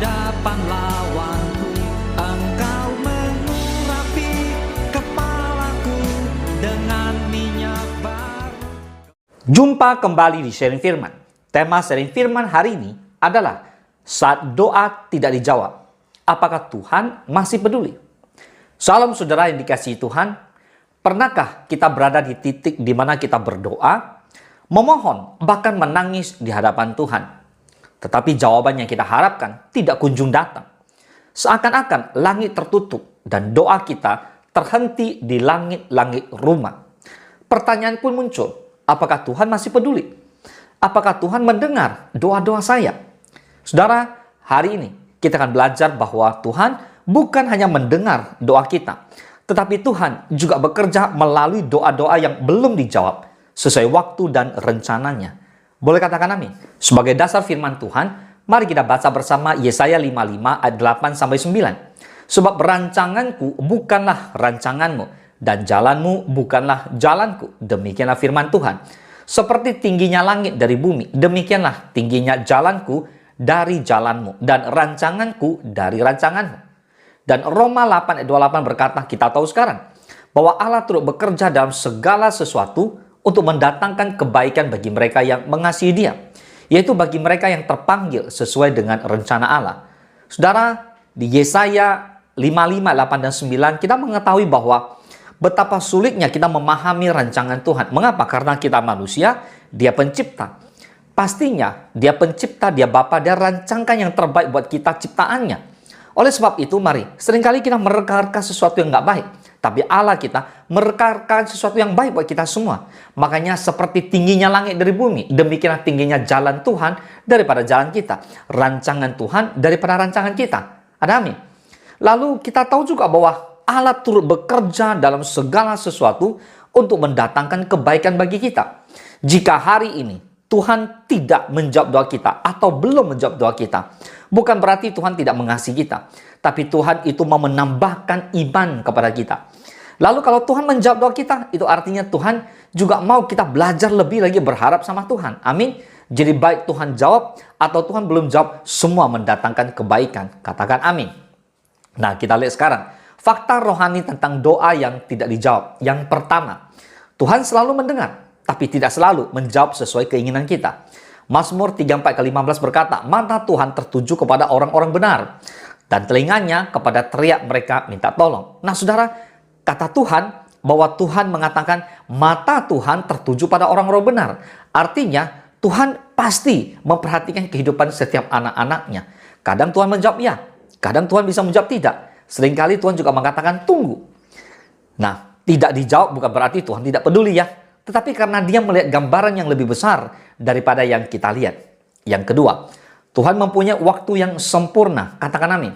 hadapan lawanku, Engkau mengurapi kepalaku dengan minyak baru. Jumpa kembali di Sharing Firman. Tema Sharing Firman hari ini adalah saat doa tidak dijawab, apakah Tuhan masih peduli? Salam saudara yang dikasihi Tuhan. Pernahkah kita berada di titik di mana kita berdoa, memohon, bahkan menangis di hadapan Tuhan, tetapi jawaban yang kita harapkan tidak kunjung datang? Seakan-akan langit tertutup dan doa kita terhenti di langit-langit rumah. Pertanyaan pun muncul, apakah Tuhan masih peduli? Apakah Tuhan mendengar doa-doa saya? Saudara, hari ini kita akan belajar bahwa Tuhan bukan hanya mendengar doa kita, tetapi Tuhan juga bekerja melalui doa-doa yang belum dijawab sesuai waktu dan rencananya. Boleh katakan amin? Sebagai dasar firman Tuhan, mari kita baca bersama Yesaya 55 ayat 8-9. Sebab rancanganku bukanlah rancanganmu, dan jalanmu bukanlah jalanku. Demikianlah firman Tuhan. Seperti tingginya langit dari bumi, demikianlah tingginya jalanku dari jalanmu, dan rancanganku dari rancanganmu. Dan Roma 8 ayat 28 berkata, kita tahu sekarang bahwa Allah turut bekerja dalam segala sesuatu untuk mendatangkan kebaikan bagi mereka yang mengasihi Dia, yaitu bagi mereka yang terpanggil sesuai dengan rencana Allah. Saudara, di Yesaya 55, 8 dan 9 kita mengetahui bahwa betapa sulitnya kita memahami rancangan Tuhan. Mengapa? Karena kita manusia, Dia pencipta. Pastinya Dia pencipta, Dia Bapa, Dia rancangkan yang terbaik buat kita ciptaannya. Oleh sebab itu, mari, seringkali kita mereka-reka sesuatu yang nggak baik. Tapi Allah kita mereka-reka sesuatu yang baik buat kita semua. Makanya seperti tingginya langit dari bumi, demikianlah tingginya jalan Tuhan daripada jalan kita. Rancangan Tuhan daripada rancangan kita. Ada amin? Lalu kita tahu juga bahwa Allah turut bekerja dalam segala sesuatu untuk mendatangkan kebaikan bagi kita. Jika hari ini Tuhan tidak menjawab doa kita atau belum menjawab doa kita, bukan berarti Tuhan tidak mengasihi kita, tapi Tuhan itu mau menambahkan iman kepada kita. Lalu kalau Tuhan menjawab doa kita, itu artinya Tuhan juga mau kita belajar lebih lagi berharap sama Tuhan. Amin. Jadi baik Tuhan jawab atau Tuhan belum jawab, semua mendatangkan kebaikan. Katakan amin. Nah, kita lihat sekarang fakta rohani tentang doa yang tidak dijawab. Yang pertama, Tuhan selalu mendengar, tapi tidak selalu menjawab sesuai keinginan kita. Mazmur 34:15 berkata, mata Tuhan tertuju kepada orang-orang benar, dan telinganya kepada teriak mereka minta tolong. Nah saudara, kata Tuhan bahwa Tuhan mengatakan mata Tuhan tertuju pada orang-orang benar. Artinya Tuhan pasti memperhatikan kehidupan setiap anak-anaknya. Kadang Tuhan menjawab ya, kadang Tuhan bisa menjawab tidak. Seringkali Tuhan juga mengatakan tunggu. Nah, tidak dijawab bukan berarti Tuhan tidak peduli ya. Tetapi karena Dia melihat gambaran yang lebih besar daripada yang kita lihat. Yang kedua, Tuhan mempunyai waktu yang sempurna. Katakan amin.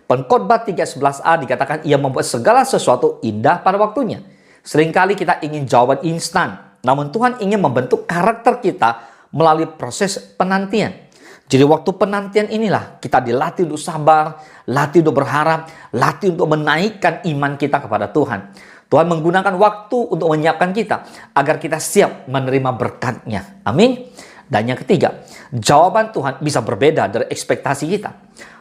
Pengkhotbah 3:11a dikatakan Ia membuat segala sesuatu indah pada waktunya. Seringkali kita ingin jawaban instan. Namun Tuhan ingin membentuk karakter kita melalui proses penantian. Jadi waktu penantian inilah kita dilatih untuk sabar, latih untuk berharap, latih untuk menaikkan iman kita kepada Tuhan. Tuhan menggunakan waktu untuk menyiapkan kita agar kita siap menerima berkat-Nya. Amin. Dan yang ketiga, jawaban Tuhan bisa berbeda dari ekspektasi kita.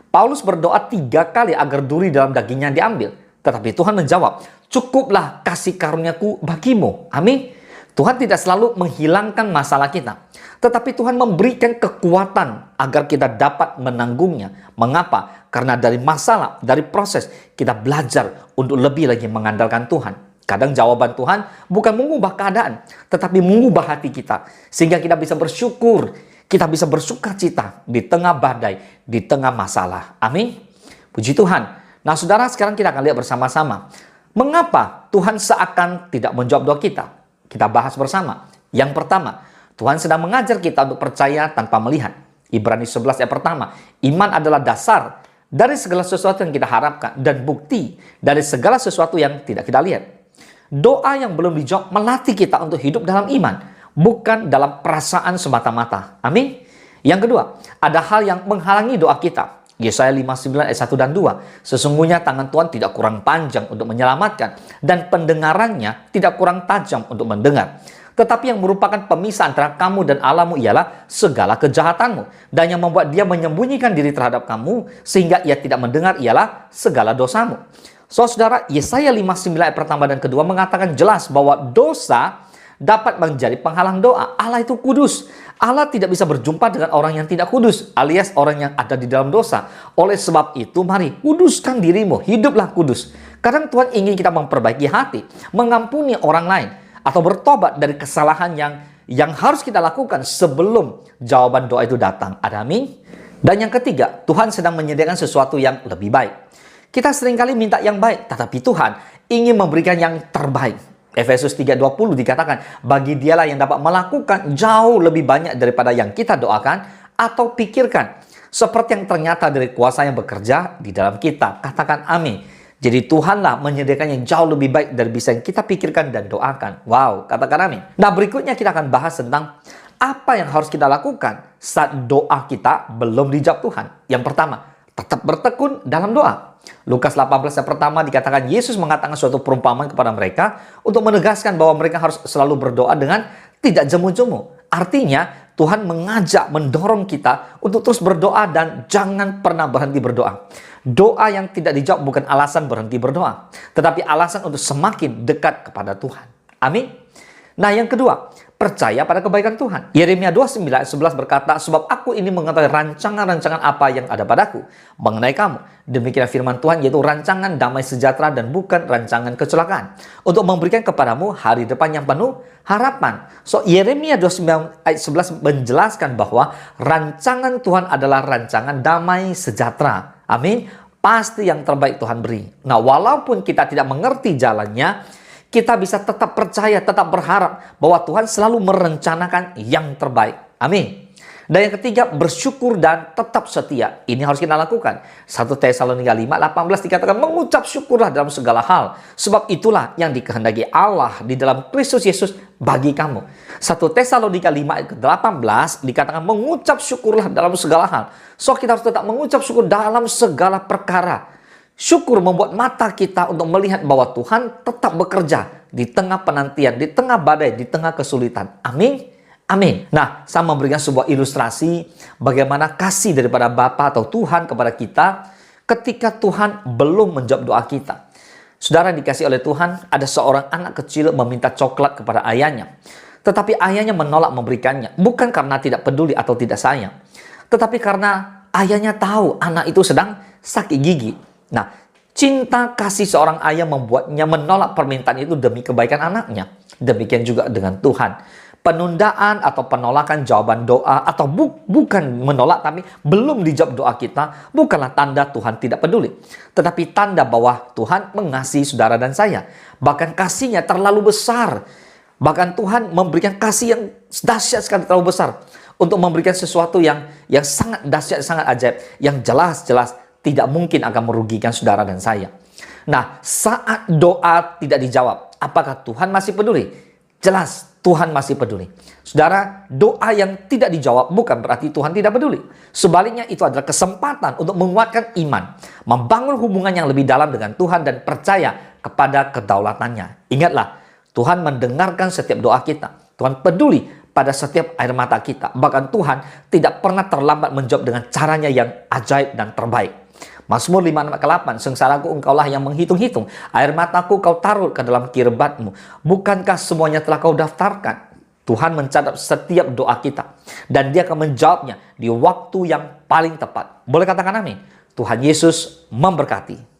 Paulus berdoa 3 kali agar duri dalam dagingnya diambil. Tetapi Tuhan menjawab, cukuplah kasih karunia-Ku bagimu. Amin. Tuhan tidak selalu menghilangkan masalah kita, tetapi Tuhan memberikan kekuatan agar kita dapat menanggungnya. Mengapa? Karena dari masalah, dari proses, kita belajar untuk lebih lagi mengandalkan Tuhan. Kadang jawaban Tuhan bukan mengubah keadaan, tetapi mengubah hati kita. Sehingga kita bisa bersyukur, kita bisa bersuka cita di tengah badai, di tengah masalah. Amin. Puji Tuhan. Nah saudara, sekarang kita akan lihat bersama-sama. Mengapa Tuhan seakan tidak menjawab doa kita? Kita bahas bersama. Yang pertama, Tuhan sedang mengajar kita untuk percaya tanpa melihat. Ibrani 11 ayat pertama. Iman adalah dasar dari segala sesuatu yang kita harapkan dan bukti dari segala sesuatu yang tidak kita lihat. Doa yang belum dijawab melatih kita untuk hidup dalam iman, bukan dalam perasaan semata-mata. Amin. Yang kedua, ada hal yang menghalangi doa kita. Yesaya 59 ayat 1 dan 2. Sesungguhnya tangan Tuhan tidak kurang panjang untuk menyelamatkan, dan pendengarannya tidak kurang tajam untuk mendengar. Tetapi yang merupakan pemisah antara kamu dan Allahmu ialah segala kejahatanmu. Dan yang membuat dia menyembunyikan diri terhadap kamu sehingga ia tidak mendengar ialah segala dosamu. So, saudara, Yesaya 59 ayat pertama dan kedua mengatakan jelas bahwa dosa dapat menjadi penghalang doa. Allah itu kudus. Allah tidak bisa berjumpa dengan orang yang tidak kudus, alias orang yang ada di dalam dosa. Oleh sebab itu, mari kuduskan dirimu, hiduplah kudus. Kadang Tuhan ingin kita memperbaiki hati, mengampuni orang lain, atau bertobat dari kesalahan yang harus kita lakukan sebelum jawaban doa itu datang. Ada amin? Dan yang ketiga, Tuhan sedang menyediakan sesuatu yang lebih baik. Kita seringkali minta yang baik, tetapi Tuhan ingin memberikan yang terbaik. Efesus 3:20 dikatakan, bagi dialah yang dapat melakukan jauh lebih banyak daripada yang kita doakan atau pikirkan. Seperti yang ternyata dari kuasa yang bekerja di dalam kita. Katakan amin. Jadi Tuhanlah menyediakan yang jauh lebih baik dari bisa yang kita pikirkan dan doakan. Wow, katakan amin. Nah, berikutnya kita akan bahas tentang apa yang harus kita lakukan saat doa kita belum dijawab Tuhan. Yang pertama, tetap bertekun dalam doa. Lukas 18 ayat pertama dikatakan Yesus mengatakan suatu perumpamaan kepada mereka untuk menegaskan bahwa mereka harus selalu berdoa dengan tidak jemu-jemu. Artinya Tuhan mengajak, mendorong kita untuk terus berdoa dan jangan pernah berhenti berdoa. Doa yang tidak dijawab bukan alasan berhenti berdoa, tetapi alasan untuk semakin dekat kepada Tuhan. Amin. Nah, yang kedua, percaya pada kebaikan Tuhan. Yeremia 29:11 berkata, sebab aku ini mengetahui rancangan-rancangan apa yang ada padaku mengenai kamu. Demikian firman Tuhan, yaitu rancangan damai sejahtera dan bukan rancangan kecelakaan, untuk memberikan kepadamu hari depan yang penuh harapan. So, Yeremia 29:11 menjelaskan bahwa rancangan Tuhan adalah rancangan damai sejahtera. Amin. Pasti yang terbaik Tuhan beri. Nah, walaupun kita tidak mengerti jalannya, kita bisa tetap percaya, tetap berharap bahwa Tuhan selalu merencanakan yang terbaik. Amin. Dan yang ketiga, bersyukur dan tetap setia. Ini harus kita lakukan. 1 Tesalonika 5:18 dikatakan, mengucap syukurlah dalam segala hal. Sebab itulah yang dikehendaki Allah di dalam Kristus Yesus bagi kamu. 1 Tesalonika 5:18 dikatakan, mengucap syukurlah dalam segala hal. So, kita harus tetap mengucap syukur dalam segala perkara. Syukur membuat mata kita untuk melihat bahwa Tuhan tetap bekerja di tengah penantian, di tengah badai, di tengah kesulitan. Amin. Amin. Nah, saya memberikan sebuah ilustrasi bagaimana kasih daripada Bapa atau Tuhan kepada kita ketika Tuhan belum menjawab doa kita. Saudara dikasih oleh Tuhan, ada seorang anak kecil meminta coklat kepada ayahnya. Tetapi ayahnya menolak memberikannya. Bukan karena tidak peduli atau tidak sayang, tetapi karena ayahnya tahu anak itu sedang sakit gigi. Nah, cinta kasih seorang ayah membuatnya menolak permintaan itu demi kebaikan anaknya. Demikian juga dengan Tuhan. Penundaan atau penolakan jawaban doa atau bukan menolak tapi belum dijawab doa kita bukanlah tanda Tuhan tidak peduli. Tetapi tanda bahwa Tuhan mengasihi saudara dan saya. Bahkan kasihnya terlalu besar. Bahkan Tuhan memberikan kasih yang dahsyat sekali, terlalu besar. Untuk memberikan sesuatu yang sangat dahsyat, sangat ajaib. Yang jelas-jelas tidak mungkin akan merugikan saudara dan saya. Nah, saat doa tidak dijawab, apakah Tuhan masih peduli? Jelas, Tuhan masih peduli. Saudara, doa yang tidak dijawab bukan berarti Tuhan tidak peduli. Sebaliknya, itu adalah kesempatan untuk menguatkan iman, membangun hubungan yang lebih dalam dengan Tuhan dan percaya kepada kedaulatannya. Ingatlah, Tuhan mendengarkan setiap doa kita. Tuhan peduli pada setiap air mata kita. Bahkan Tuhan tidak pernah terlambat menjawab dengan caranya yang ajaib dan terbaik. Mazmur 5:8, sengsaraku engkaulah yang menghitung-hitung, air mataku kau taruh ke dalam kirbatmu. Bukankah semuanya telah kau daftarkan? Tuhan mencatat setiap doa kita. Dan dia akan menjawabnya di waktu yang paling tepat. Boleh katakan amin? Tuhan Yesus memberkati.